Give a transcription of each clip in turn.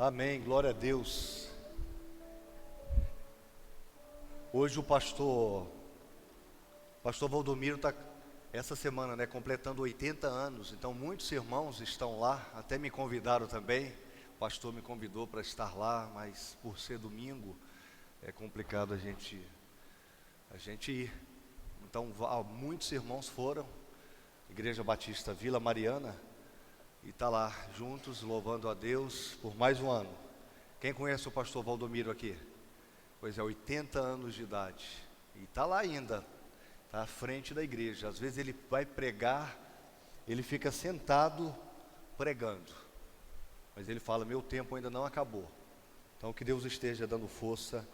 Amém, glória a Deus. Hoje o pastor Valdomiro está, essa semana, completando 80 anos. Então muitos irmãos estão lá, até me convidaram também. O pastor me convidou para estar lá, mas por ser domingo, é complicado a gente ir. Então muitos irmãos foram, Igreja Batista Vila Mariana, e está lá juntos, louvando a Deus por mais um ano. Quem conhece o pastor Valdomiro aqui? Pois é, 80 anos de idade. E está lá ainda, está à frente da igreja. Às vezes ele vai pregar, ele fica sentado pregando. Mas ele fala, meu tempo ainda não acabou. Então que Deus esteja dando força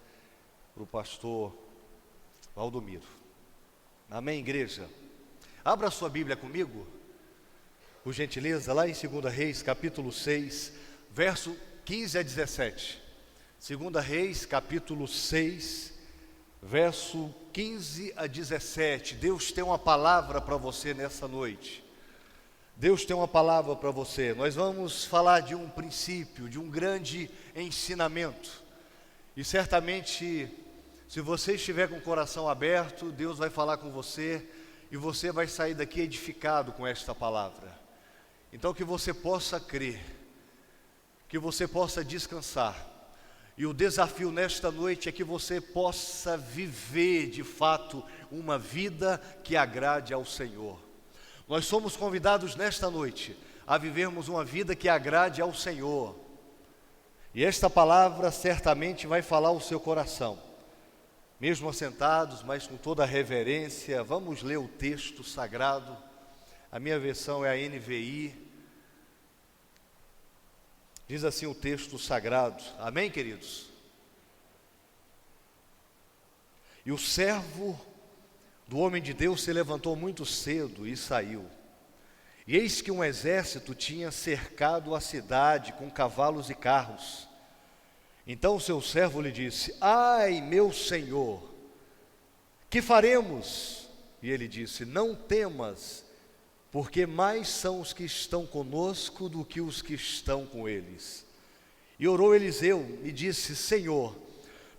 para o pastor Valdomiro. Amém, igreja? Abra sua Bíblia comigo, por gentileza, lá em 2 Reis, capítulo 6, verso 15 a 17. 2 Reis, capítulo 6, verso 15 a 17. Deus tem uma palavra para você nessa noite. Deus tem uma palavra para você. Nós vamos falar de um princípio, de um grande ensinamento. E certamente, se você estiver com o coração aberto, Deus vai falar com você e você vai sair daqui edificado com esta palavra. Então que você possa crer, que você possa descansar. E o desafio nesta noite é que você possa viver de fato uma vida que agrade ao Senhor. Nós somos convidados nesta noite a vivermos uma vida que agrade ao Senhor. E esta palavra certamente vai falar ao seu coração. Mesmo assentados, mas com toda a reverência, vamos ler o texto sagrado. A minha versão é a NVI. Diz assim o texto sagrado. Amém, queridos? E o servo do homem de Deus se levantou muito cedo e saiu. E eis que um exército tinha cercado a cidade com cavalos e carros. Então o seu servo lhe disse: ai, meu senhor, que faremos? E ele disse: não temas, porque mais são os que estão conosco do que os que estão com eles. E orou Eliseu e disse: Senhor,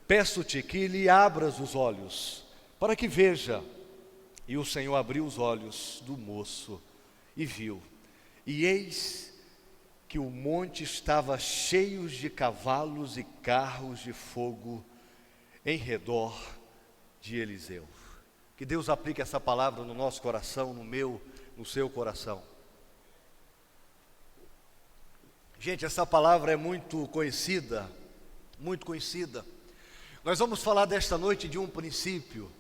peço-te que lhe abras os olhos, para que veja. E o Senhor abriu os olhos do moço e viu. E eis que o monte estava cheio de cavalos e carros de fogo em redor de Eliseu. Que Deus aplique essa palavra no nosso coração, no meu, no seu coração. Gente, essa palavra é muito conhecida, muito conhecida. Nós vamos falar desta noite de um princípio,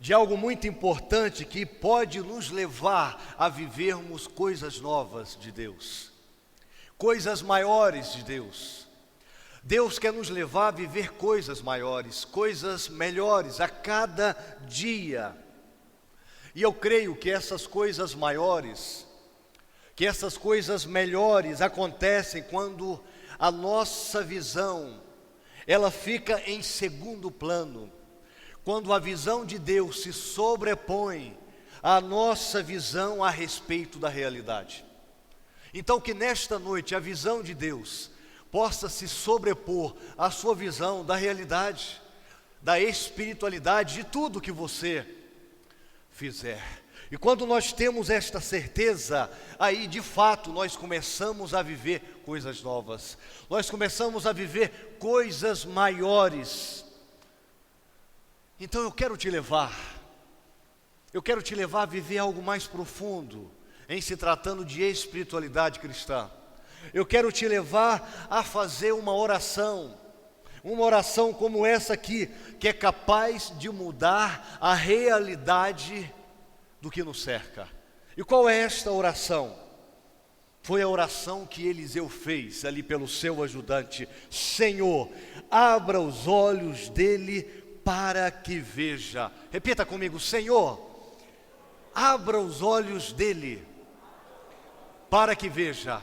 de algo muito importante que pode nos levar a vivermos coisas novas de Deus, coisas maiores de Deus. Deus quer nos levar a viver coisas maiores, coisas melhores a cada dia. E eu creio que essas coisas maiores, que essas coisas melhores acontecem quando a nossa visão, ela fica em segundo plano. Quando a visão de Deus se sobrepõe à nossa visão a respeito da realidade. Então que nesta noite a visão de Deus possa se sobrepor à sua visão da realidade, da espiritualidade, de tudo que você fizer. E quando nós temos esta certeza, aí de fato nós começamos a viver coisas novas. Nós começamos a viver coisas maiores. Então eu quero te levar a viver algo mais profundo, em se tratando de espiritualidade cristã. Eu quero te levar a fazer uma oração como essa aqui, que é capaz de mudar a realidade do que nos cerca. E qual é esta oração? Foi a oração que Eliseu fez ali pelo seu ajudante: Senhor, abra os olhos dele para que veja. Repita comigo: Senhor, abra os olhos dele para que veja.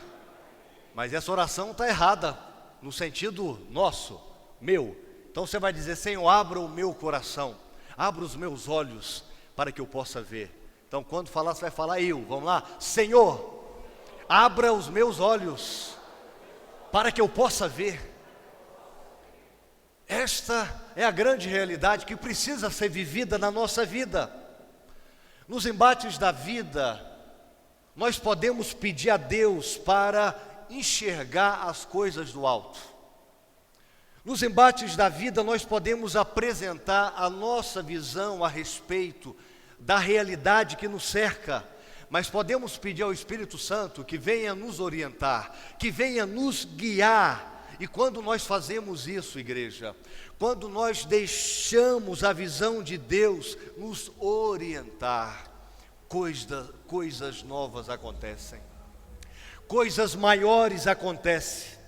Mas essa oração está errada, no sentido nosso, meu. Então você vai dizer: Senhor, abra o meu coração, abra os meus olhos para que eu possa ver. Então quando falar, você vai falar eu. Vamos lá: Senhor, abra os meus olhos para que eu possa ver. Esta é a grande realidade que precisa ser vivida na nossa vida. Nos embates da vida, nós podemos pedir a Deus para enxergar as coisas do alto. Nos embates da vida, nós podemos apresentar a nossa visão a respeito da realidade que nos cerca, mas podemos pedir ao Espírito Santo que venha nos orientar, que venha nos guiar. E quando nós fazemos isso, igreja, quando nós deixamos a visão de Deus nos orientar, coisas novas acontecem, coisas maiores acontecem.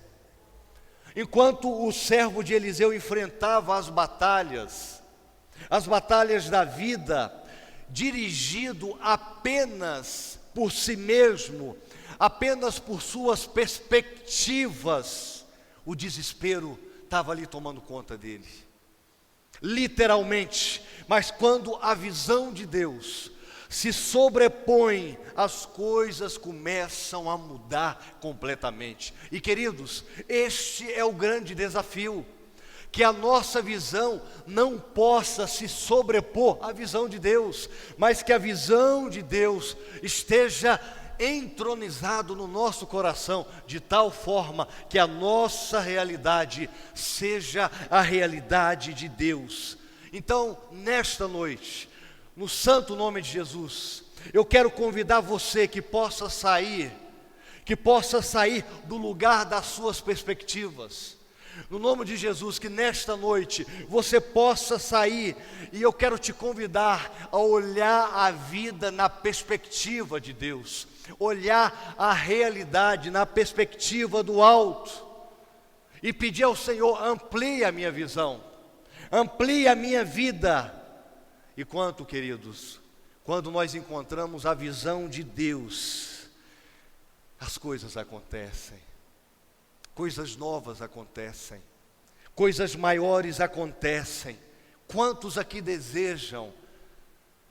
Enquanto o servo de Eliseu enfrentava as batalhas da vida, dirigido apenas por si mesmo, apenas por suas perspectivas, o desespero estava ali tomando conta dele, literalmente. Mas quando a visão de Deus se sobrepõe, as coisas começam a mudar completamente. E queridos, este é o grande desafio, que a nossa visão não possa se sobrepor à visão de Deus, mas que a visão de Deus esteja entronizado no nosso coração, de tal forma que a nossa realidade seja a realidade de Deus. Então, nesta noite, no santo nome de Jesus, eu quero convidar você que possa sair do lugar das suas perspectivas. No nome de Jesus, que nesta noite você possa sair, e eu quero te convidar a olhar a vida na perspectiva de Deus, olhar a realidade na perspectiva do alto, e pedir ao Senhor: amplie a minha visão, amplie a minha vida. E queridos, quando nós encontramos a visão de Deus, as coisas acontecem, coisas novas acontecem, coisas maiores acontecem. Quantos aqui desejam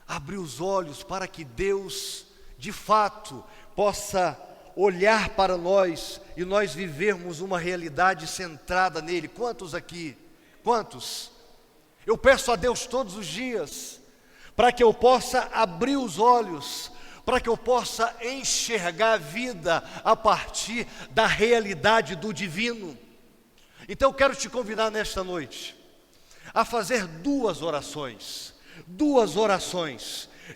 abrir os olhos para que Deus, de fato, possa olhar para nós e nós vivermos uma realidade centrada nele? Quantos aqui? Quantos? Eu peço a Deus todos os dias, para que eu possa abrir os olhos, para que eu possa enxergar a vida a partir da realidade do divino. Então eu quero te convidar nesta noite a fazer duas orações.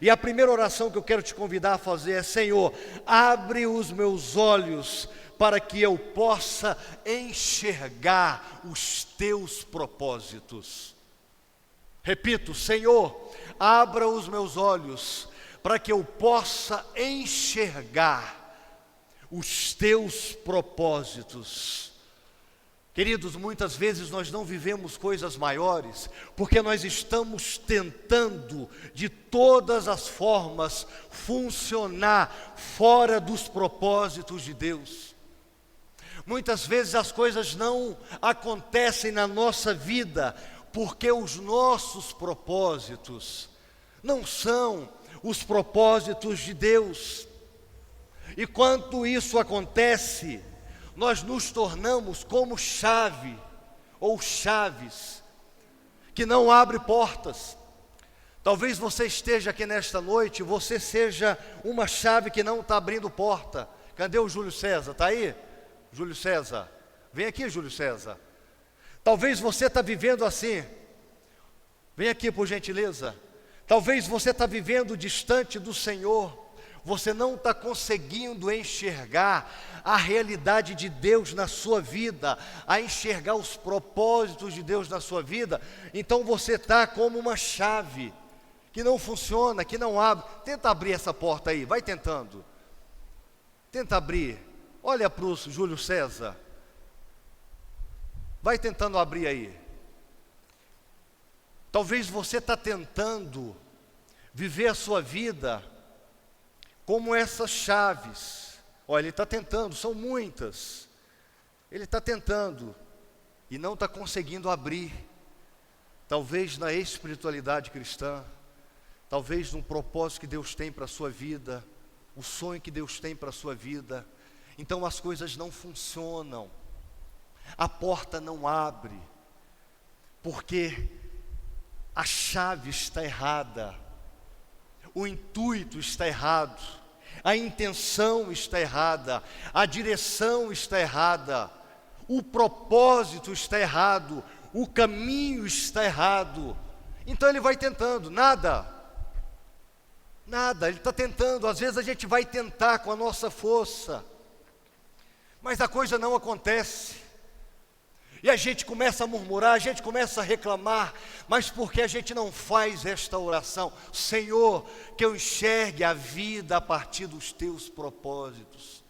E a primeira oração que eu quero te convidar a fazer é: Senhor, abre os meus olhos para que eu possa enxergar os teus propósitos. Repito: Senhor, abra os meus olhos para que eu possa enxergar os teus propósitos. Queridos, muitas vezes nós não vivemos coisas maiores, porque nós estamos tentando de todas as formas funcionar fora dos propósitos de Deus. Muitas vezes as coisas não acontecem na nossa vida, porque os nossos propósitos não são os propósitos de Deus. E quando isso acontece, nós nos tornamos como chave ou chaves que não abre portas. Talvez você esteja aqui nesta noite, você seja uma chave que não está abrindo porta. Cadê o Júlio César? Está aí? Júlio César, vem aqui, Júlio César. Talvez você está vivendo assim. Vem aqui, por gentileza. Talvez você está vivendo distante do Senhor. Você não está conseguindo enxergar a realidade de Deus na sua vida, a enxergar os propósitos de Deus na sua vida. Então você está como uma chave que não funciona, que não abre. Tenta abrir essa porta aí, vai tentando. Tenta abrir. Olha para o Júlio César. Vai tentando abrir aí. Talvez você está tentando viver a sua vida como essas chaves. Olha, ele está tentando, são muitas. Ele está tentando e não está conseguindo abrir. Talvez na espiritualidade cristã, talvez no propósito que Deus tem para a sua vida, o sonho que Deus tem para a sua vida. Então as coisas não funcionam. A porta não abre, porque a chave está errada, o intuito está errado, a intenção está errada, a direção está errada, o propósito está errado, o caminho está errado. Então ele vai tentando, nada, ele está tentando. Às vezes a gente vai tentar com a nossa força, mas a coisa não acontece, e a gente começa a murmurar, a gente começa a reclamar, mas porque a gente não faz esta oração: Senhor, que eu enxergue a vida a partir dos teus propósitos,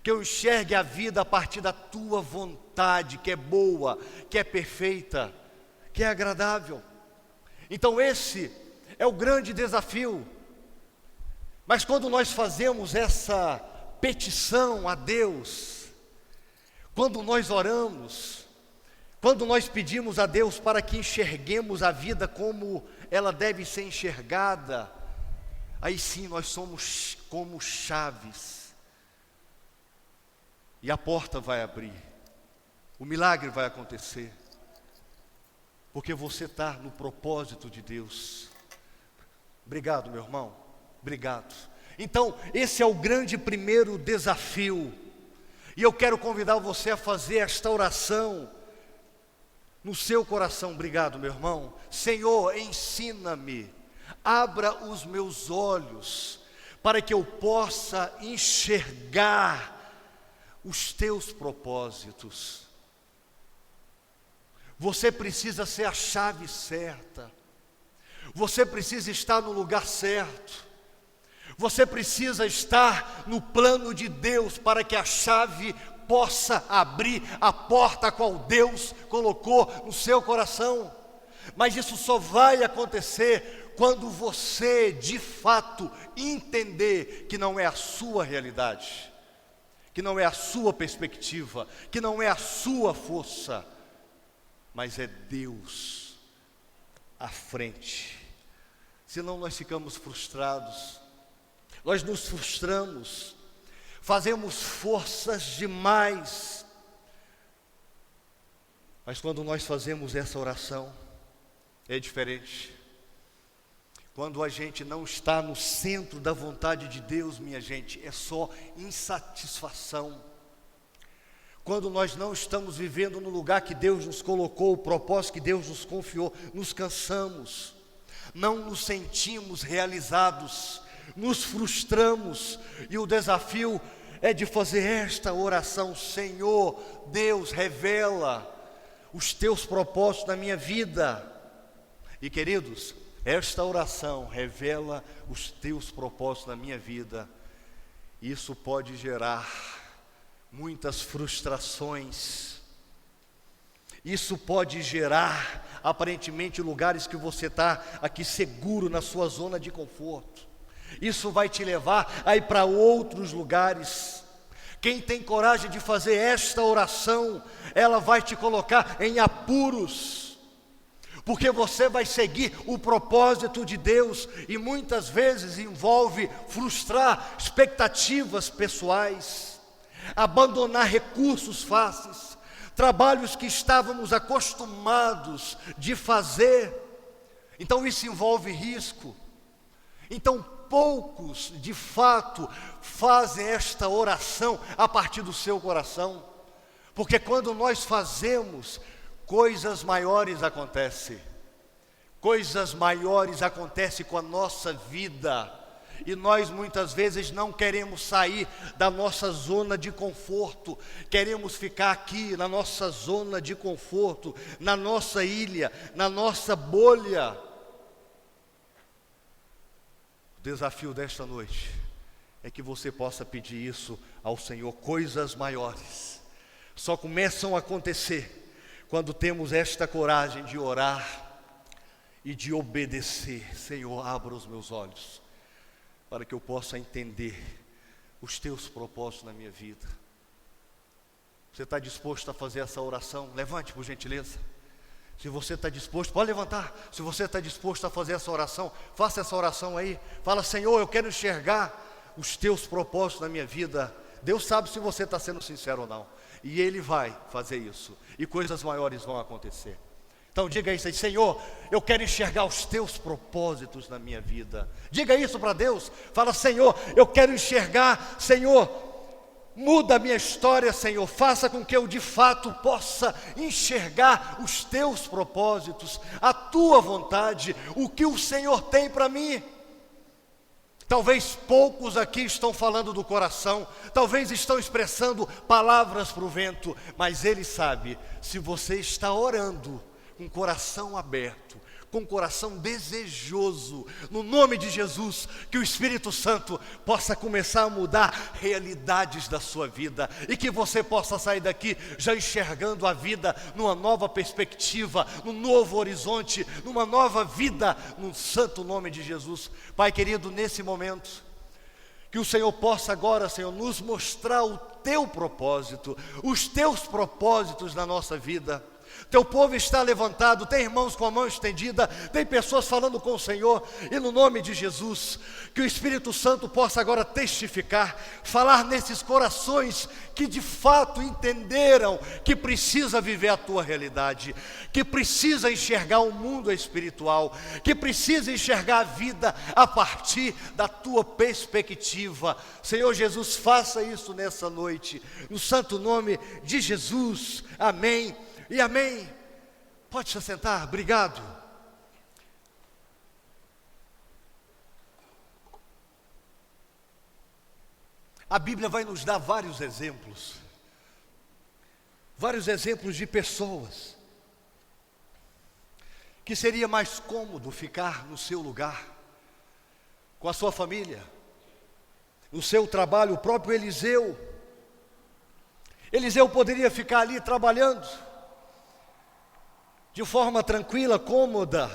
que eu enxergue a vida a partir da tua vontade, que é boa, que é perfeita, que é agradável. Então esse é o grande desafio. Mas quando nós fazemos essa petição a Deus, quando nós oramos, quando nós pedimos a Deus para que enxerguemos a vida como ela deve ser enxergada, aí sim nós somos como chaves, e a porta vai abrir, o milagre vai acontecer, porque você está no propósito de Deus. Obrigado, meu irmão, obrigado. Então, esse é o grande primeiro desafio, e eu quero convidar você a fazer esta oração no seu coração. Obrigado, meu irmão. Senhor, ensina-me, abra os meus olhos, para que eu possa enxergar os teus propósitos. Você precisa ser a chave certa, você precisa estar no lugar certo, você precisa estar no plano de Deus, para que a chave possa abrir a porta a qual Deus colocou no seu coração. Mas isso só vai acontecer quando você de fato entender que não é a sua realidade, que não é a sua perspectiva, que não é a sua força, mas é Deus à frente. Senão nós ficamos frustrados, nós nos frustramos, fazemos forças demais. Mas quando nós fazemos essa oração, é diferente. Quando a gente não está no centro da vontade de Deus, minha gente, é só insatisfação. Quando nós não estamos vivendo no lugar que Deus nos colocou, o propósito que Deus nos confiou, nos cansamos, não nos sentimos realizados, nos frustramos, e o desafio é de fazer esta oração: Senhor, Deus, revela os teus propósitos na minha vida. E queridos, esta oração revela os teus propósitos na minha vida. Isso pode gerar muitas frustrações, isso pode gerar aparentemente lugares que você está aqui seguro na sua zona de conforto. Isso vai te levar a ir para outros lugares. Quem tem coragem de fazer esta oração, ela vai te colocar em apuros, porque você vai seguir o propósito de Deus, e muitas vezes envolve frustrar expectativas pessoais, abandonar recursos fáceis, trabalhos que estávamos acostumados de fazer. Então isso envolve risco. Então poucos de fato fazem esta oração a partir do seu coração, porque quando nós fazemos, coisas maiores acontecem, coisas maiores acontecem com a nossa vida, e nós muitas vezes não queremos sair da nossa zona de conforto, queremos ficar aqui na nossa zona de conforto, na nossa ilha, na nossa bolha. O desafio desta noite é que você possa pedir isso ao Senhor. Coisas maiores só começam a acontecer quando temos esta coragem de orar e de obedecer. Senhor, abra os meus olhos para que eu possa entender os teus propósitos na minha vida. Você está disposto a fazer essa oração? Levante, por gentileza. Se você está disposto, pode levantar. Se você está disposto a fazer essa oração, faça essa oração aí. Fala: Senhor, eu quero enxergar os teus propósitos na minha vida. Deus sabe se você está sendo sincero ou não. E Ele vai fazer isso, e coisas maiores vão acontecer. Então diga isso aí: Senhor, eu quero enxergar os teus propósitos na minha vida. Diga isso para Deus, fala: Senhor, eu quero enxergar, Senhor, muda a minha história, Senhor, faça com que eu de fato possa enxergar os teus propósitos, a tua vontade, o que o Senhor tem para mim. Talvez poucos aqui estão falando do coração, talvez estão expressando palavras para o vento, mas Ele sabe, se você está orando com o coração aberto, com o coração desejoso, no nome de Jesus, que o Espírito Santo possa começar a mudar realidades da sua vida, e que você possa sair daqui já enxergando a vida numa nova perspectiva, num novo horizonte, numa nova vida, no santo nome de Jesus. Pai querido, nesse momento, que o Senhor possa agora, Senhor, nos mostrar o teu propósito, os teus propósitos na nossa vida. Teu povo está levantado, tem irmãos com a mão estendida, tem pessoas falando com o Senhor, e no nome de Jesus, que o Espírito Santo possa agora testificar, falar nesses corações que de fato entenderam que precisa viver a tua realidade, que precisa enxergar o mundo espiritual, que precisa enxergar a vida a partir da tua perspectiva. Senhor Jesus, faça isso nessa noite, no santo nome de Jesus, amém. E amém. Pode se sentar, obrigado. A Bíblia vai nos dar vários exemplos de pessoas que seria mais cômodo ficar no seu lugar, com a sua família, no seu trabalho. O próprio Eliseu poderia ficar ali trabalhando de forma tranquila, cômoda,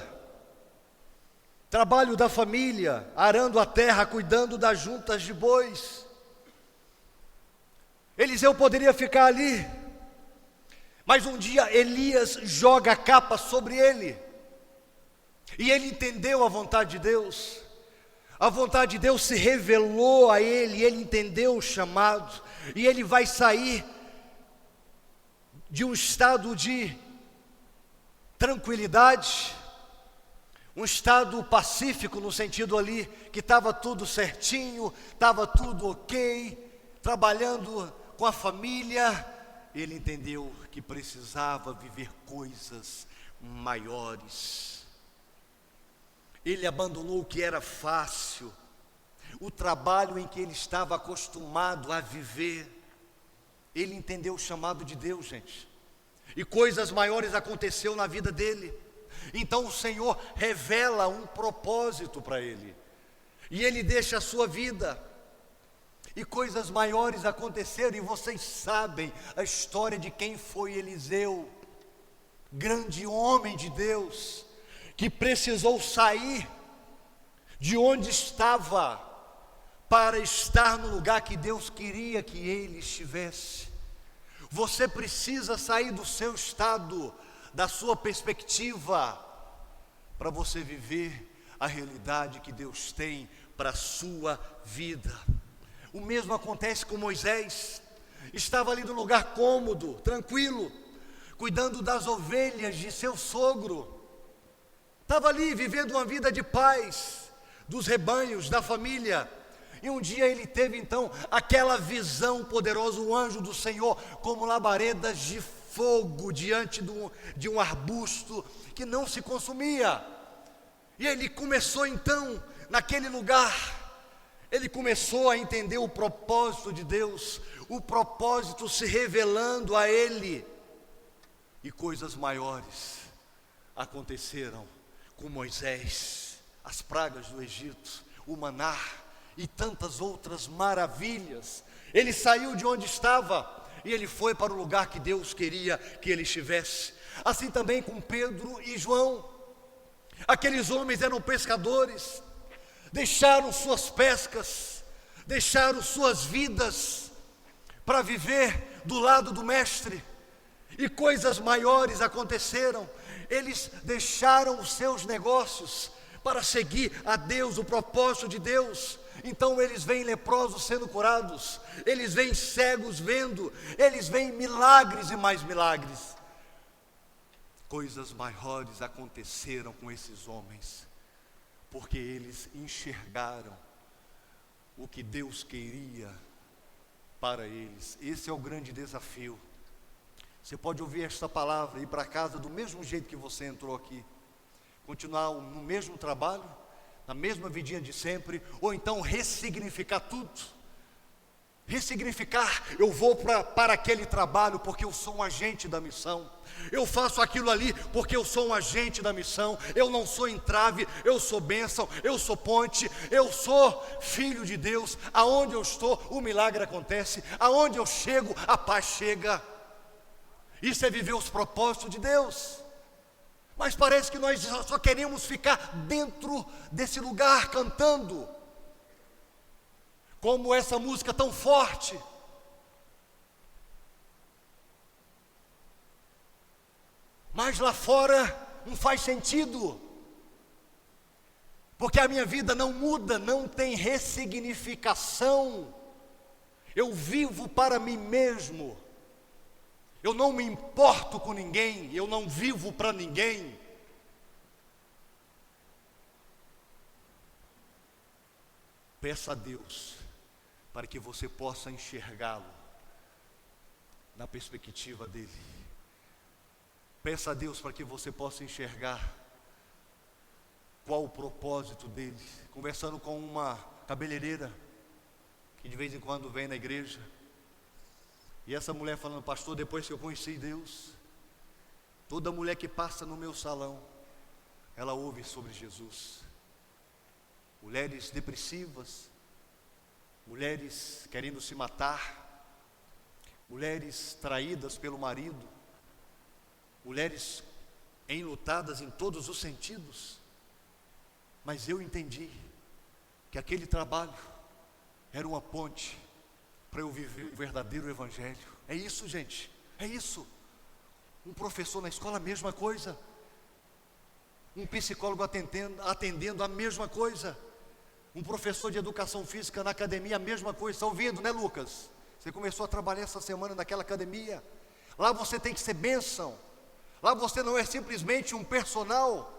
trabalho da família, arando a terra, cuidando das juntas de bois. Eliseu poderia ficar ali, mas um dia Elias joga a capa sobre ele, e ele entendeu a vontade de Deus. A vontade de Deus se revelou a ele, e ele entendeu o chamado, e ele vai sair de um estado de tranquilidade, um estado pacífico, no sentido ali que estava tudo certinho, estava tudo ok, trabalhando com a família. Ele entendeu que precisava viver coisas maiores. Ele abandonou o que era fácil, o trabalho em que ele estava acostumado a viver. Ele entendeu o chamado de Deus, gente, e coisas maiores aconteceu na vida dele. Então o Senhor revela um propósito para ele, e ele deixa a sua vida, e coisas maiores aconteceram. E vocês sabem a história de quem foi Eliseu, grande homem de Deus, que precisou sair de onde estava para estar no lugar que Deus queria que ele estivesse. Você precisa sair do seu estado, da sua perspectiva, para você viver a realidade que Deus tem para a sua vida. O mesmo acontece com Moisés. Estava ali num lugar cômodo, tranquilo, cuidando das ovelhas de seu sogro. Estava ali vivendo uma vida de paz, dos rebanhos, da família. E um dia ele teve então aquela visão poderosa, o anjo do Senhor, como labaredas de fogo diante de um arbusto que não se consumia. E ele começou então, naquele lugar, ele começou a entender o propósito de Deus, o propósito se revelando a ele. E coisas maiores aconteceram com Moisés, as pragas do Egito, o maná e tantas outras maravilhas. Ele saiu de onde estava e ele foi para o lugar que Deus queria que ele estivesse. Assim também com Pedro e João. Aqueles homens eram pescadores, deixaram suas pescas, deixaram suas vidas para viver do lado do mestre, e coisas maiores aconteceram. Eles deixaram os seus negócios para seguir a Deus, o propósito de Deus. Então eles veem leprosos sendo curados, eles veem cegos vendo, eles veem milagres e mais milagres. Coisas maiores aconteceram com esses homens, porque eles enxergaram o que Deus queria para eles. Esse é o grande desafio. Você pode ouvir esta palavra e ir para casa do mesmo jeito que você entrou aqui, continuar no mesmo trabalho, na mesma vidinha de sempre, ou então ressignificar tudo. Ressignificar, eu vou para aquele trabalho porque eu sou um agente da missão, eu faço aquilo ali porque eu sou um agente da missão, eu não sou entrave, eu sou bênção, eu sou ponte, eu sou filho de Deus. Aonde eu estou, o milagre acontece, aonde eu chego, a paz chega. Isso é viver os propósitos de Deus. Mas parece que nós só queremos ficar dentro desse lugar cantando, como essa música tão forte. Mas lá fora não faz sentido, porque a minha vida não muda, não tem ressignificação. Eu vivo para mim mesmo, eu não me importo com ninguém, eu não vivo para ninguém. Peça a Deus para que você possa enxergá-lo na perspectiva dele. Peça a Deus para que você possa enxergar qual o propósito dele. Conversando com uma cabeleireira que de vez em quando vem na igreja, e essa mulher falando: pastor, depois que eu conheci Deus, toda mulher que passa no meu salão, ela ouve sobre Jesus. Mulheres depressivas, mulheres querendo se matar, mulheres traídas pelo marido, mulheres enlutadas em todos os sentidos. Mas eu entendi que aquele trabalho era uma ponte para eu viver o verdadeiro evangelho. É isso, gente, é isso. Um professor na escola, a mesma coisa. Um psicólogo atendendo a mesma coisa. Um professor de educação física na academia, a mesma coisa. Está ouvindo, né, Lucas? Você começou a trabalhar essa semana naquela academia. Lá você tem que ser bênção. Lá você não é simplesmente um personal,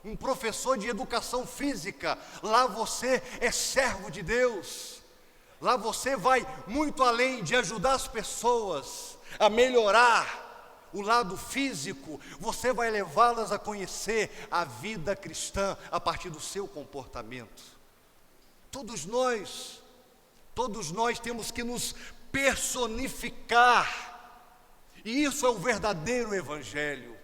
um professor de educação física. Lá você é servo de Deus. Lá você vai muito além de ajudar as pessoas a melhorar o lado físico. Você vai levá-las a conhecer a vida cristã a partir do seu comportamento. Todos nós temos que nos personificar. E isso é o verdadeiro evangelho.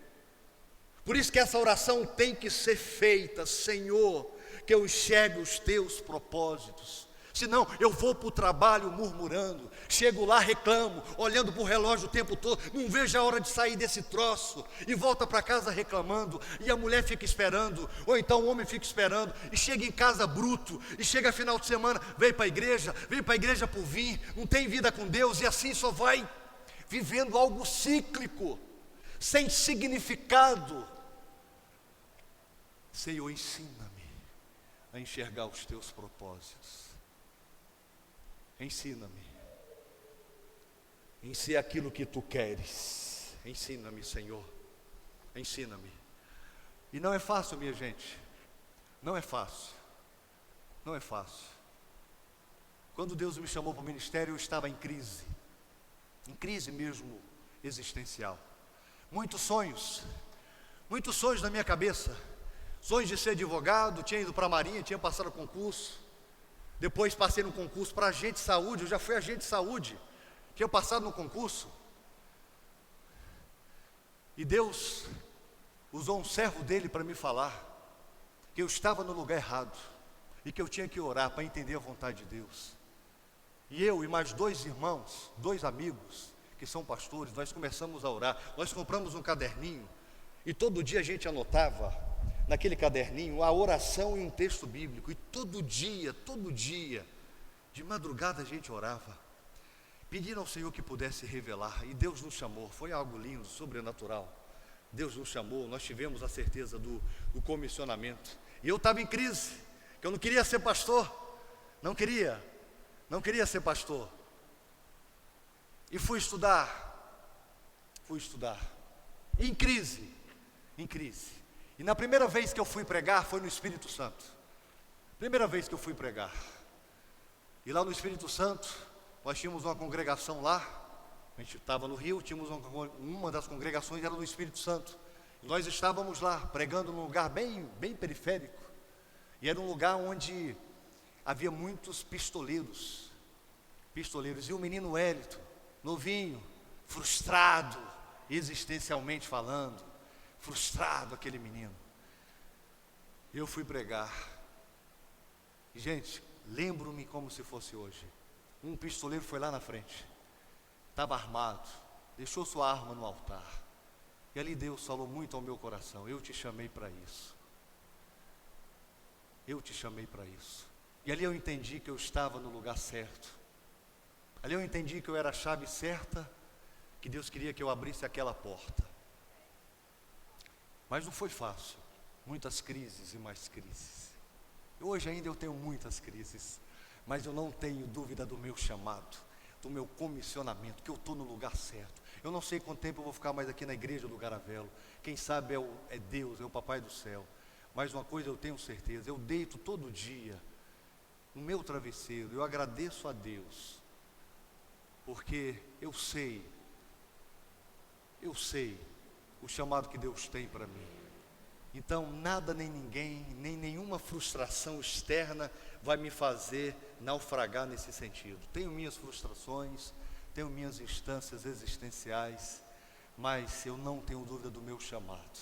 Por isso que essa oração tem que ser feita: Senhor, que eu enxergue os teus propósitos. Senão eu vou para o trabalho murmurando, chego lá, reclamo, olhando para o relógio o tempo todo, não vejo a hora de sair desse troço, e volta para casa reclamando, e a mulher fica esperando, ou então o homem fica esperando, e chega em casa bruto, e chega final de semana, vem para a igreja por vir, não tem vida com Deus, e assim só vai vivendo algo cíclico, sem significado. Senhor, ensina-me a enxergar os teus propósitos. Ensina-me em ser aquilo que tu queres. Ensina-me, Senhor, ensina-me. E não é fácil, minha gente, não é fácil, não é fácil. Quando Deus me chamou para o ministério, eu estava em crise mesmo existencial. Muitos sonhos na minha cabeça, sonhos de ser advogado, tinha ido para a Marinha, tinha passado o concurso. Depois passei no concurso para agente de saúde, eu já fui agente de saúde, tinha passado no concurso. E Deus usou um servo dele para me falar que eu estava no lugar errado e que eu tinha que orar para entender a vontade de Deus. E eu e mais 2 irmãos, 2 amigos que são pastores, nós começamos a orar. Nós compramos um caderninho e todo dia a gente anotava naquele caderninho a oração e um texto bíblico. E todo dia, de madrugada a gente orava, pedindo ao Senhor que pudesse revelar. E Deus nos chamou, foi algo lindo, sobrenatural. Deus nos chamou, nós tivemos a certeza do comissionamento. E eu estava em crise, que eu não queria ser pastor, não queria ser pastor. E fui estudar, em crise. E na primeira vez que eu fui pregar, foi no Espírito Santo. Primeira vez que eu fui pregar. E lá no Espírito Santo, nós tínhamos uma congregação lá, a gente estava no Rio, tínhamos uma das congregações, era no Espírito Santo. E nós estávamos lá, pregando num lugar bem periférico. E era um lugar onde havia muitos pistoleiros. E o menino Wellington, novinho, frustrado, existencialmente falando, frustrado aquele menino. Eu fui pregar. E, gente, lembro-me como se fosse hoje. Um pistoleiro foi lá na frente, estava armado, deixou sua arma no altar. E ali Deus falou muito ao meu coração: eu te chamei para isso. E ali eu entendi que eu estava no lugar certo. Ali eu entendi que eu era a chave certa, que Deus queria que eu abrisse aquela porta. Mas não foi fácil. Muitas crises e mais crises. Hoje ainda eu tenho muitas crises, mas eu não tenho dúvida do meu chamado, do meu comissionamento, que eu estou no lugar certo. Eu não sei quanto tempo eu vou ficar mais aqui na igreja do Garavelo. Quem sabe é Deus, é o Papai do céu. Mas uma coisa eu tenho certeza, eu deito todo dia no meu travesseiro, eu agradeço a Deus, porque eu sei o chamado que Deus tem para mim. Então nada nem ninguém, nem nenhuma frustração externa vai me fazer naufragar nesse sentido. Tenho minhas frustrações, tenho minhas instâncias existenciais, mas eu não tenho dúvida do meu chamado.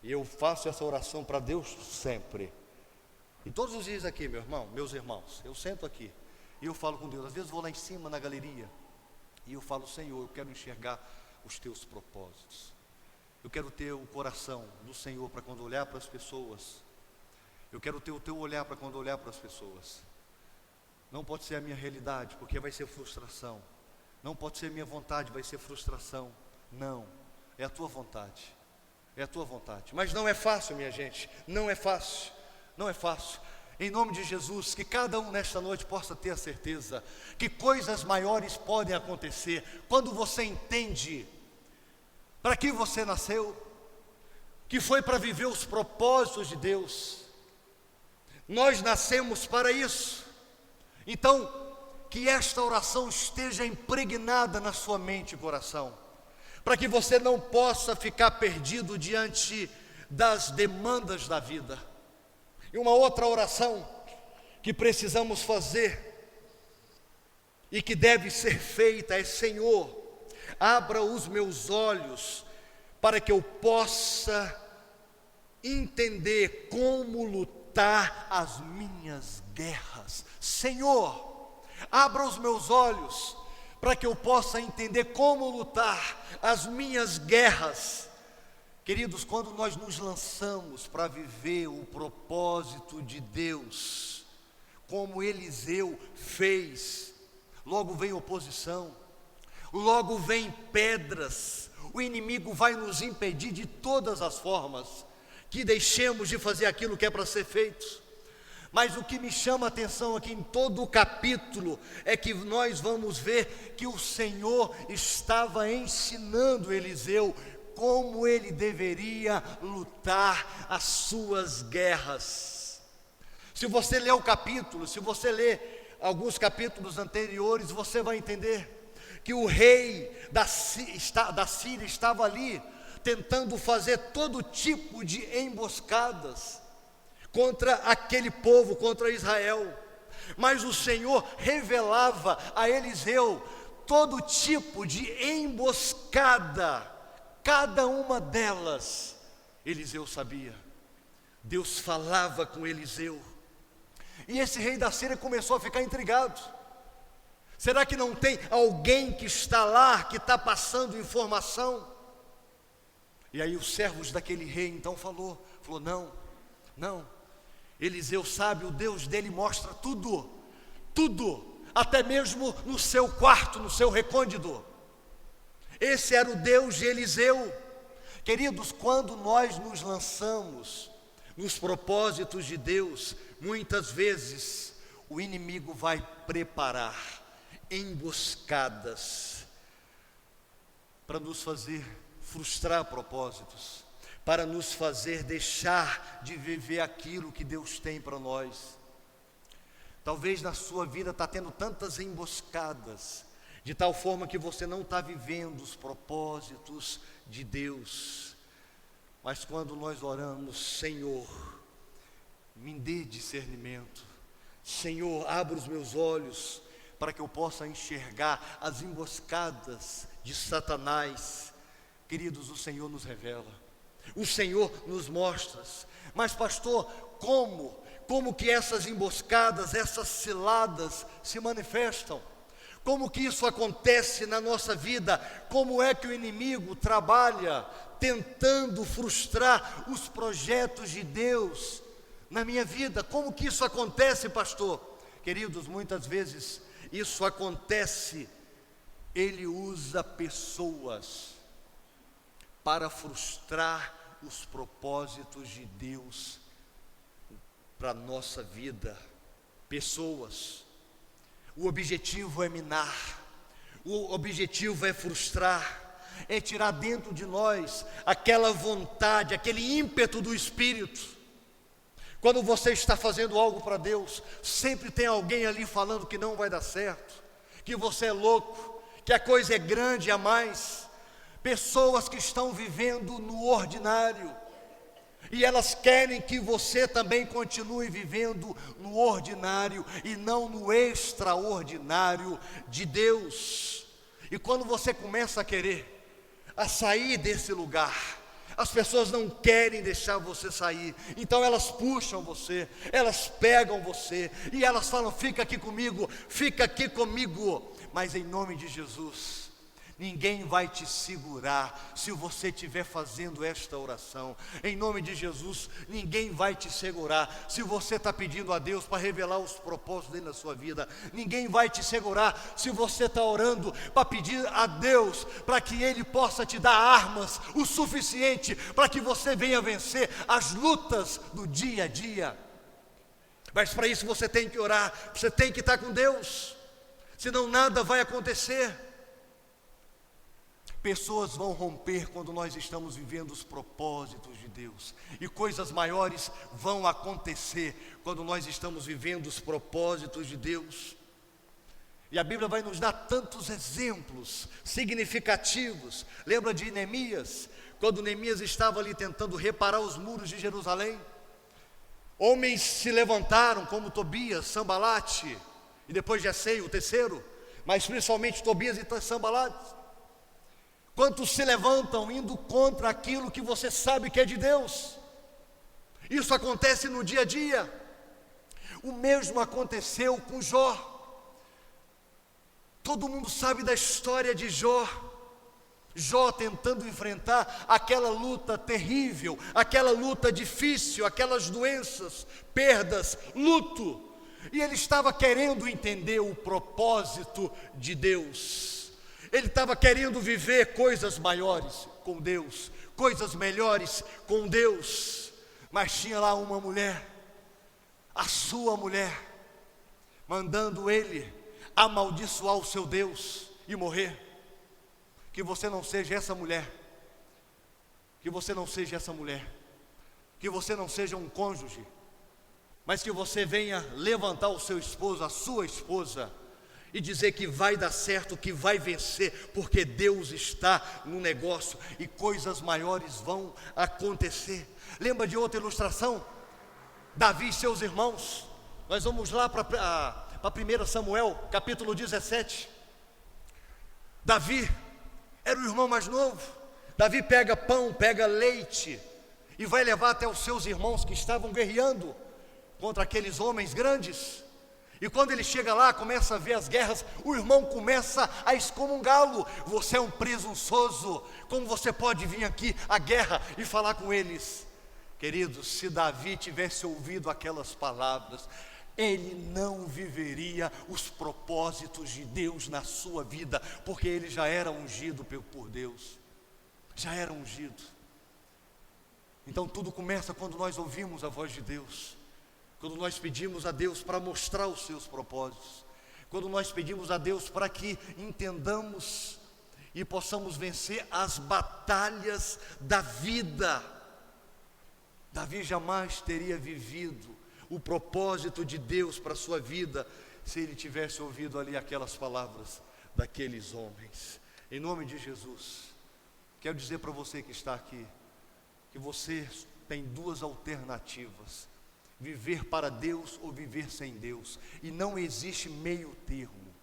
E eu faço essa oração para Deus sempre. E todos os dias aqui, meus irmãos, eu sento aqui e eu falo com Deus. Às vezes vou lá em cima na galeria e eu falo: Senhor, eu quero enxergar os teus propósitos. Eu quero ter o coração do Senhor para quando olhar para as pessoas. Eu quero ter o teu olhar para quando olhar para as pessoas. Não pode ser a minha realidade, porque vai ser frustração. Não pode ser a minha vontade, vai ser frustração. Não, é a tua vontade. É a tua vontade. Mas não é fácil, minha gente. Não é fácil. Em nome de Jesus, que cada um nesta noite possa ter a certeza que coisas maiores podem acontecer quando você entende para que você nasceu, que foi para viver os propósitos de Deus. Nós nascemos para isso. Então, que esta oração esteja impregnada na sua mente e coração, para que você não possa ficar perdido diante das demandas da vida. E uma outra oração que precisamos fazer e que deve ser feita é: Senhor, abra os meus olhos para que eu possa entender como lutar as minhas guerras. Senhor, abra os meus olhos para que eu possa entender como lutar as minhas guerras. Queridos, quando nós nos lançamos para viver o propósito de Deus, como Eliseu fez, logo vem oposição, logo vem pedras, o inimigo vai nos impedir de todas as formas, que deixemos de fazer aquilo que é para ser feito. Mas o que me chama a atenção aqui em todo o capítulo é que nós vamos ver que o Senhor estava ensinando Eliseu como ele deveria lutar as suas guerras. Se você ler o capítulo, se você ler alguns capítulos anteriores, você vai entender que o rei da Síria estava ali tentando fazer todo tipo de emboscadas contra aquele povo, contra Israel. Mas o Senhor revelava a Eliseu todo tipo de emboscada, cada uma delas Eliseu sabia. Deus falava com Eliseu. E esse rei da Síria começou a ficar intrigado. Será que não tem alguém que está lá, que está passando informação? E aí os servos daquele rei então falou, não, Eliseu sabe, o Deus dele mostra tudo, até mesmo no seu quarto, no seu recôndito. Esse era o Deus de Eliseu. Queridos, quando nós nos lançamos nos propósitos de Deus, muitas vezes o inimigo vai preparar emboscadas para nos fazer frustrar propósitos, para nos fazer deixar de viver aquilo que Deus tem para nós. Talvez na sua vida está tendo tantas emboscadas, de tal forma que você não está vivendo os propósitos de Deus. Mas quando nós oramos, Senhor, me dê discernimento, Senhor, abra os meus olhos, para que eu possa enxergar as emboscadas de Satanás. Queridos, o Senhor nos revela, o Senhor nos mostra. Mas pastor, como que essas emboscadas, essas ciladas se manifestam? Como que isso acontece na nossa vida? Como é que o inimigo trabalha tentando frustrar os projetos de Deus na minha vida? Como que isso acontece, pastor? Queridos, muitas vezes isso acontece, ele usa pessoas para frustrar os propósitos de Deus para a nossa vida. Pessoas. O objetivo é minar, o objetivo é frustrar, é tirar dentro de nós aquela vontade, aquele ímpeto do Espírito. Quando você está fazendo algo para Deus, sempre tem alguém ali falando que não vai dar certo, que você é louco, que a coisa é grande a mais. Pessoas que estão vivendo no ordinário, e elas querem que você também continue vivendo no ordinário e não no extraordinário de Deus. E quando você começa a sair desse lugar, as pessoas não querem deixar você sair, então elas puxam você, elas pegam você, e elas falam, fica aqui comigo, mas em nome de Jesus, ninguém vai te segurar se você estiver fazendo esta oração. Em nome de Jesus, ninguém vai te segurar se você está pedindo a Deus para revelar os propósitos dele na sua vida. Ninguém vai te segurar se você está orando para pedir a Deus para que Ele possa te dar armas o suficiente para que você venha vencer as lutas do dia a dia. Mas para isso você tem que orar, você tem que estar com Deus, senão nada vai acontecer. Pessoas vão romper quando nós estamos vivendo os propósitos de Deus, e coisas maiores vão acontecer quando nós estamos vivendo os propósitos de Deus. E a Bíblia vai nos dar tantos exemplos significativos. Lembra de Neemias? Quando Neemias estava ali tentando reparar os muros de Jerusalém, homens se levantaram como Tobias, Sambalate, e depois Gesem, o terceiro, mas principalmente Tobias e Sambalate. Quantos se levantam indo contra aquilo que você sabe que é de Deus? Isso acontece no dia a dia. O mesmo aconteceu com Jó. Todo mundo sabe da história de Jó. Jó tentando enfrentar aquela luta terrível, aquela luta difícil, aquelas doenças, perdas, luto. E ele estava querendo entender o propósito de Deus. Ele estava querendo viver coisas maiores com Deus, coisas melhores com Deus. Mas tinha lá uma mulher, a sua mulher, mandando ele amaldiçoar o seu Deus e morrer. Que você não seja essa mulher, que você não seja essa mulher, que você não seja um cônjuge, mas que você venha levantar o seu esposo, a sua esposa, e dizer que vai dar certo, que vai vencer, porque Deus está no negócio e coisas maiores vão acontecer. Lembra de outra ilustração? Davi e seus irmãos. Nós vamos lá para 1 Samuel, capítulo 17. Davi era o irmão mais novo. Davi pega pão, pega leite e vai levar até os seus irmãos que estavam guerreando contra aqueles homens grandes. E quando ele chega lá, começa a ver as guerras, o irmão começa a excomungá-lo. Você é um presunçoso, como você pode vir aqui à guerra e falar com eles? Queridos, se Davi tivesse ouvido aquelas palavras, ele não viveria os propósitos de Deus na sua vida, porque ele já era ungido por Deus, já era ungido. Então tudo começa quando nós ouvimos a voz de Deus. quando nós pedimos a Deus para mostrar os seus propósitos, quando nós pedimos a Deus para que entendamos e possamos vencer as batalhas da vida. Davi jamais teria vivido o propósito de Deus para a sua vida se ele tivesse ouvido ali aquelas palavras daqueles homens. Em nome de Jesus, quero dizer para você que está aqui, que você tem duas alternativas: viver para Deus ou viver sem Deus, e não existe meio termo.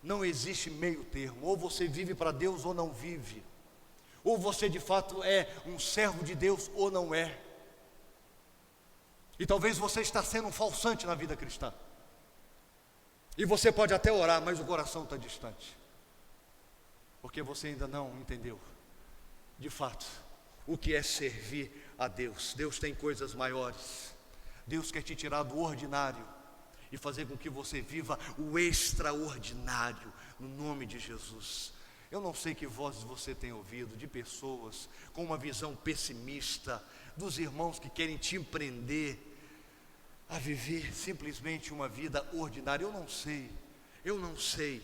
Não existe meio termo, ou você vive para Deus ou não vive, ou você de fato é um servo de Deus ou não é. E talvez você está sendo um falsante na vida cristã, e você pode até orar, mas o coração está distante, porque você ainda não entendeu, de fato, o que é servir a Deus. Deus tem coisas maiores. Deus quer te tirar do ordinário e fazer com que você viva o extraordinário, no nome de Jesus. Eu não sei que vozes você tem ouvido de pessoas com uma visão pessimista, dos irmãos que querem te empreender a viver simplesmente uma vida ordinária. Eu não sei,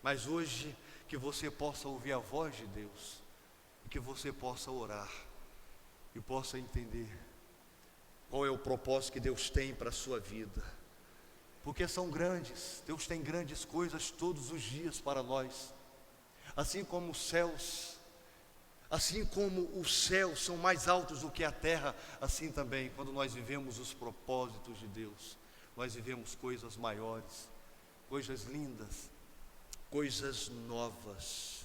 mas hoje que você possa ouvir a voz de Deus, que você possa orar e possa entender qual é o propósito que Deus tem para a sua vida, porque são grandes. Deus tem grandes coisas todos os dias para nós, assim como os céus são mais altos do que a terra, assim também, quando nós vivemos os propósitos de Deus, nós vivemos coisas maiores, coisas lindas, coisas novas.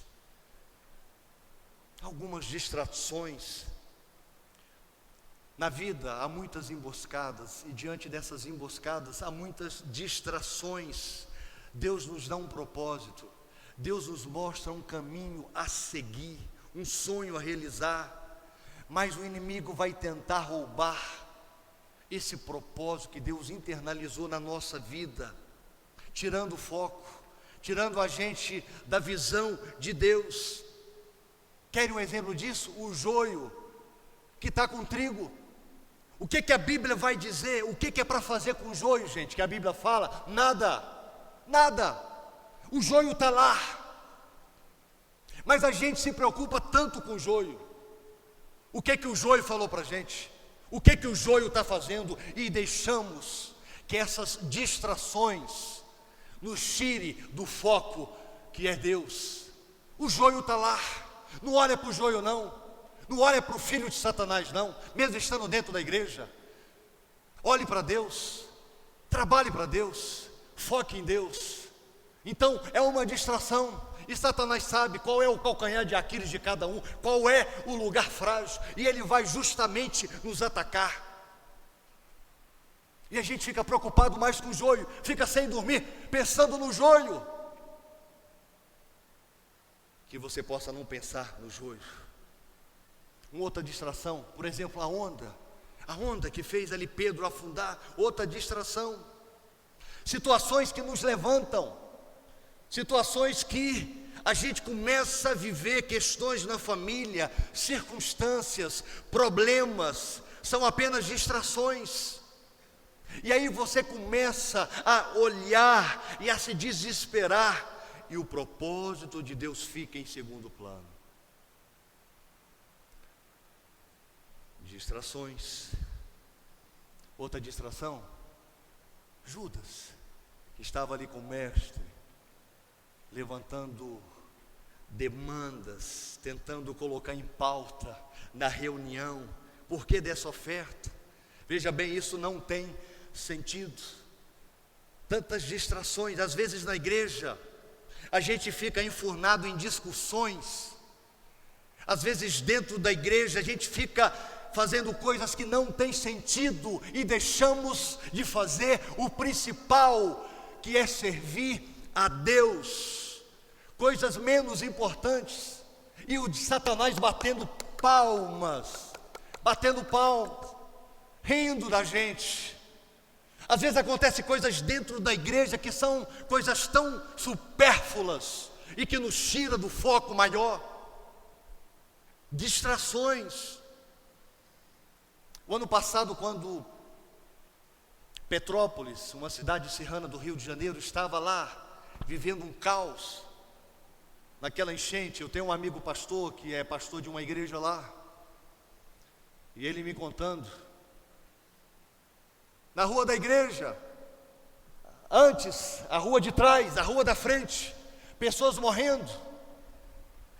Algumas distrações. Na vida há muitas emboscadas, e diante dessas emboscadas há muitas distrações. Deus nos dá um propósito, Deus nos mostra um caminho a seguir, um sonho a realizar, mas o inimigo vai tentar roubar esse propósito que Deus internalizou na nossa vida, tirando o foco, tirando a gente da visão de Deus. Querem um exemplo disso? O joio que está com trigo. O que a Bíblia vai dizer? O que é para fazer com o joio, gente? Que a Bíblia fala? Nada. O joio está lá, mas a gente se preocupa tanto com o joio. O que o joio falou para a gente? O que o joio está fazendo? E deixamos que essas distrações nos tire do foco que é Deus. O joio está lá. Não olha para o joio não olha para o filho de Satanás não, mesmo estando dentro da igreja. Olhe para Deus, trabalhe para Deus, foque em Deus. Então é uma distração, e Satanás sabe qual é o calcanhar de Aquiles de cada um, qual é o lugar frágil, e ele vai justamente nos atacar. E a gente fica preocupado mais com o joio, fica sem dormir, pensando no joio. Que você possa não pensar no joio. Uma outra distração, por exemplo, a onda que fez ali Pedro afundar, outra distração. Situações que nos levantam, situações que a gente começa a viver, questões na família, circunstâncias, problemas, são apenas distrações. E aí você começa a olhar e a se desesperar, e o propósito de Deus fica em segundo plano. Distrações. Outra distração, Judas, que estava ali com o mestre, levantando demandas, tentando colocar em pauta na reunião, por que dessa oferta? Veja bem, isso não tem sentido. Tantas distrações, às vezes na igreja, a gente fica enfurnado em discussões, às vezes dentro da igreja a gente fica fazendo coisas que não têm sentido e deixamos de fazer o principal, que é servir a Deus, coisas menos importantes, e o de Satanás batendo palmas, rindo da gente. Às vezes acontecem coisas dentro da igreja que são coisas tão supérfluas e que nos tira do foco maior. Distrações. O ano passado, quando Petrópolis, uma cidade serrana do Rio de Janeiro, estava lá vivendo um caos naquela enchente. Eu tenho um amigo pastor que é pastor de uma igreja lá, e ele me contando, na rua da igreja, antes, a rua de trás, a rua da frente, pessoas morrendo,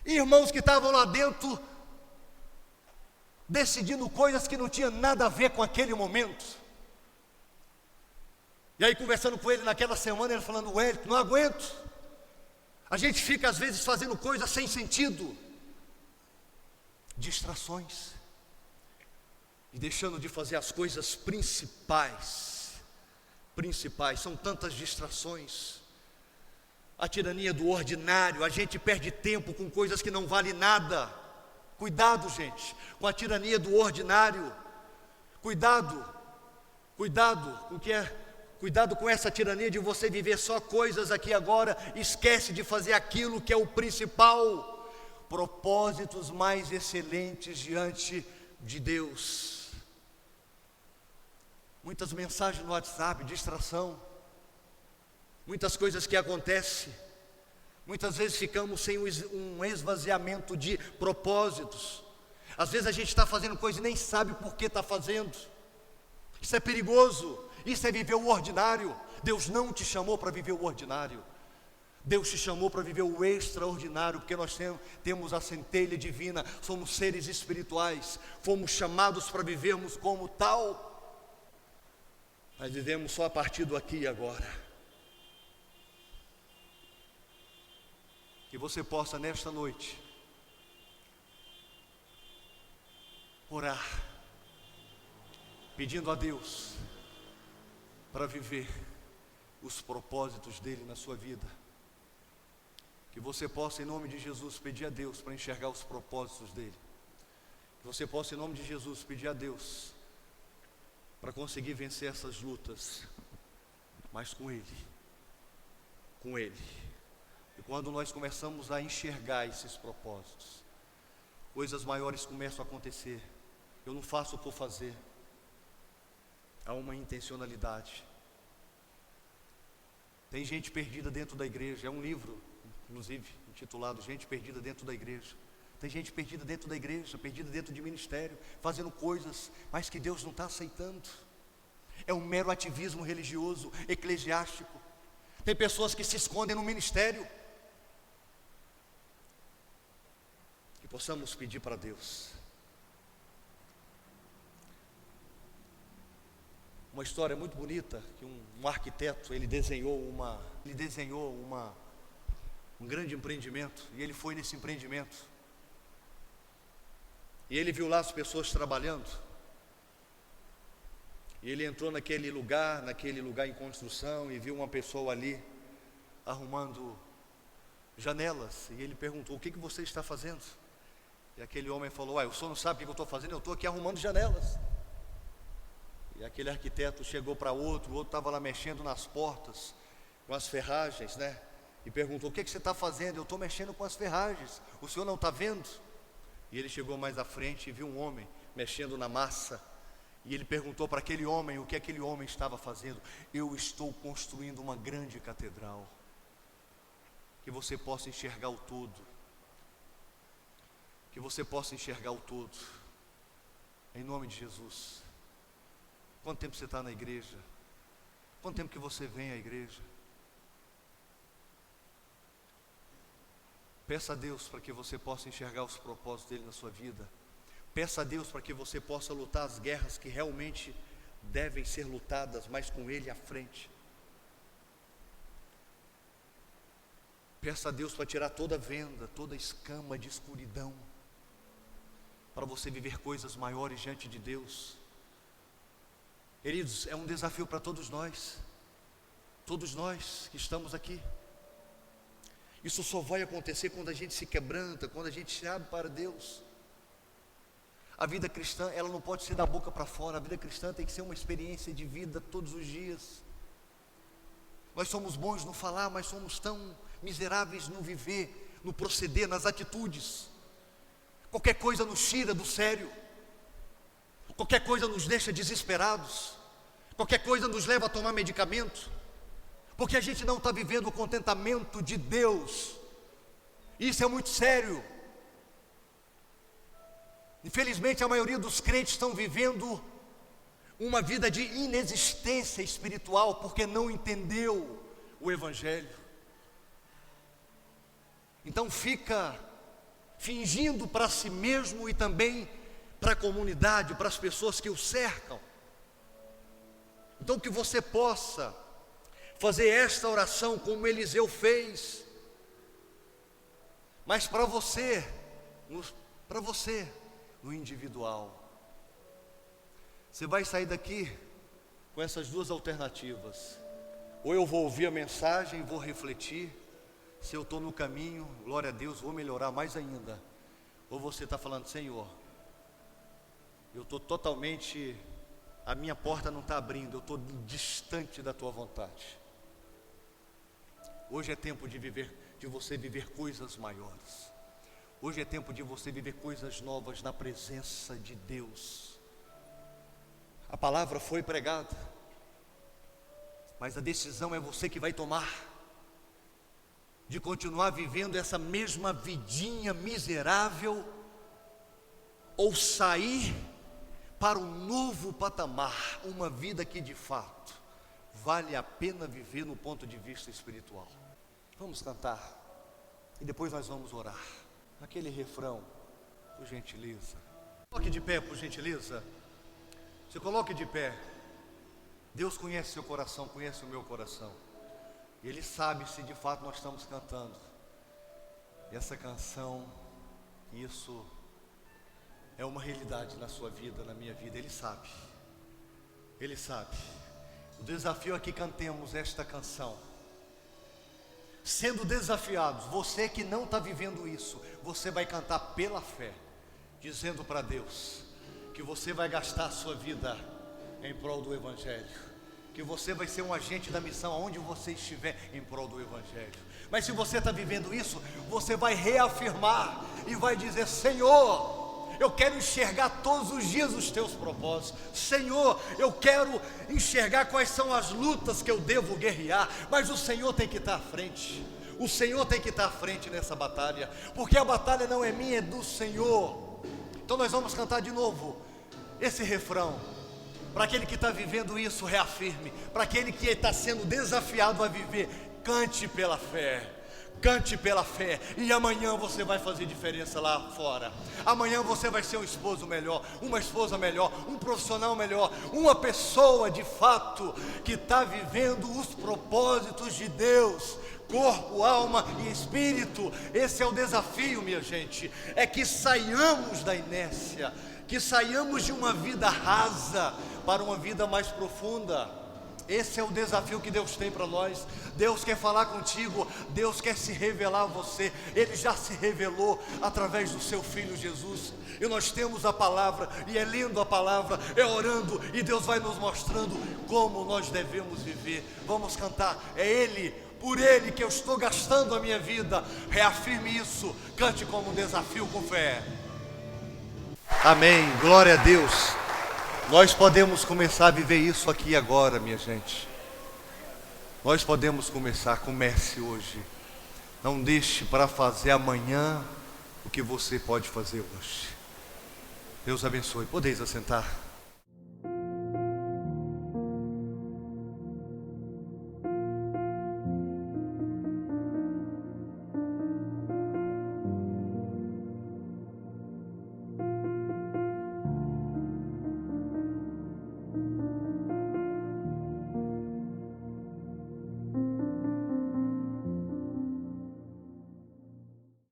irmãos que estavam lá dentro decidindo coisas que não tinham nada a ver com aquele momento. E aí, conversando com ele naquela semana, ele falando: Wellington, não aguento. A gente fica às vezes fazendo coisas sem sentido, distrações, e deixando de fazer as coisas principais. São tantas distrações. A tirania do ordinário, a gente perde tempo com coisas que não valem nada. Cuidado, gente, com a tirania do ordinário. Cuidado com essa tirania de você viver só coisas aqui agora, esquece de fazer aquilo que é o principal, propósitos mais excelentes diante de Deus. Muitas mensagens no WhatsApp, distração, muitas coisas que acontecem, muitas vezes ficamos sem um esvaziamento de propósitos. Às vezes a gente está fazendo coisa e nem sabe por que está fazendo. Isso é perigoso. Isso é viver o ordinário. Deus não te chamou para viver o ordinário. Deus te chamou para viver o extraordinário, porque nós temos a centelha divina, somos seres espirituais, fomos chamados para vivermos como tal. Nós vivemos só a partir do aqui e agora. Que você possa nesta noite orar, pedindo a Deus para viver os propósitos dele na sua vida. Que você possa, em nome de Jesus, pedir a Deus para enxergar os propósitos dele. Que você possa, em nome de Jesus, pedir a Deus para conseguir vencer essas lutas, mas com ele. E quando nós começamos a enxergar esses propósitos, coisas maiores começam a acontecer. Eu não faço por fazer. Há uma intencionalidade. Tem gente perdida dentro da igreja. É um livro, inclusive, intitulado Gente Perdida Dentro da Igreja. Tem gente perdida dentro da igreja, perdida dentro de ministério, fazendo coisas, mas que Deus não está aceitando. É um mero ativismo religioso, eclesiástico. Tem pessoas que se escondem no ministério. Que possamos pedir para Deus. Uma história muito bonita, que um arquiteto, ele desenhou um grande empreendimento, e ele foi nesse empreendimento, e ele viu lá as pessoas trabalhando, e ele entrou naquele lugar em construção, e viu uma pessoa ali, arrumando janelas, e ele perguntou: o que você está fazendo? E aquele homem falou: o senhor não sabe o que eu estou fazendo? Eu estou aqui arrumando janelas. E aquele arquiteto chegou para o outro estava lá mexendo nas portas, com as ferragens, né? E perguntou: o que você está fazendo? Eu estou mexendo com as ferragens, o senhor não está vendo? E ele chegou mais à frente e viu um homem mexendo na massa. E ele perguntou para aquele homem o que aquele homem estava fazendo. Eu estou construindo uma grande catedral. Que você possa enxergar o todo. Que você possa enxergar o todo. Em nome de Jesus. Quanto tempo você está na igreja? Quanto tempo que você vem à igreja? Peça a Deus para que você possa enxergar os propósitos dele na sua vida. Peça a Deus para que você possa lutar as guerras que realmente devem ser lutadas, mas com ele à frente. Peça a Deus para tirar toda venda, toda escama de escuridão, para você viver coisas maiores diante de Deus. Queridos, é um desafio para todos nós que estamos aqui. Isso só vai acontecer quando a gente se quebranta, quando a gente se abre para Deus. A vida cristã, ela não pode ser da boca para fora. A vida cristã tem que ser uma experiência de vida todos os dias. Nós somos bons no falar, mas somos tão miseráveis no viver, no proceder, nas atitudes. Qualquer coisa nos tira do sério. Qualquer coisa nos deixa desesperados. Qualquer coisa nos leva a tomar medicamento, porque a gente não está vivendo o contentamento de Deus. Isso é muito sério. Infelizmente, a maioria dos crentes estão vivendo uma vida de inexistência espiritual, porque não entendeu o Evangelho. Então fica fingindo para si mesmo e também para a comunidade, para as pessoas que o cercam. Então que você possa fazer esta oração como Eliseu fez, mas para você, no individual. Você vai sair daqui com essas duas alternativas: ou eu vou ouvir a mensagem e vou refletir, se eu estou no caminho, glória a Deus, vou melhorar mais ainda. Ou você está falando: Senhor, eu estou totalmente, a minha porta não está abrindo, eu estou distante da tua vontade. Hoje é tempo de você viver coisas maiores. Hoje é tempo de você viver coisas novas na presença de Deus. A palavra foi pregada, mas a decisão é você que vai tomar, de continuar vivendo essa mesma vidinha miserável, ou sair para um novo patamar, uma vida que de fato vale a pena viver no ponto de vista espiritual. Vamos cantar e depois nós vamos orar. Aquele refrão, por gentileza. Coloque de pé, por gentileza. Se coloque de pé. Deus conhece seu coração, conhece o meu coração. E Ele sabe se de fato nós estamos cantando. E essa canção, isso é uma realidade na sua vida, na minha vida. Ele sabe. Ele sabe. O desafio é que cantemos esta canção, sendo desafiados. Você que não está vivendo isso, você vai cantar pela fé, dizendo para Deus que você vai gastar a sua vida em prol do Evangelho, que você vai ser um agente da missão aonde você estiver em prol do Evangelho. Mas se você está vivendo isso, você vai reafirmar e vai dizer: Senhor, eu quero enxergar todos os dias os teus propósitos. Senhor, eu quero enxergar quais são as lutas que eu devo guerrear, mas o Senhor tem que estar à frente. O Senhor tem que estar à frente nessa batalha, porque a batalha não é minha, é do Senhor. Então nós vamos cantar de novo esse refrão. Para aquele que está vivendo isso, reafirme. Para aquele que está sendo desafiado a viver, cante pela fé. Cante pela fé, e amanhã você vai fazer diferença lá fora. Amanhã você vai ser um esposo melhor, uma esposa melhor, um profissional melhor, uma pessoa de fato que está vivendo os propósitos de Deus, corpo, alma e espírito. Esse é o desafio, minha gente, é que saiamos da inércia, que saiamos de uma vida rasa para uma vida mais profunda. Esse é o desafio que Deus tem para nós. Deus quer falar contigo, Deus quer se revelar a você. Ele já se revelou através do seu Filho Jesus. E nós temos a palavra, e é lendo a palavra, é orando, e Deus vai nos mostrando como nós devemos viver. Vamos cantar, é Ele, por Ele que eu estou gastando a minha vida. Reafirme isso, cante como um desafio com fé. Amém, glória a Deus. Nós podemos começar a viver isso aqui agora, minha gente. Nós podemos começar, comece hoje. Não deixe para fazer amanhã o que você pode fazer hoje. Deus abençoe. Podeis assentar.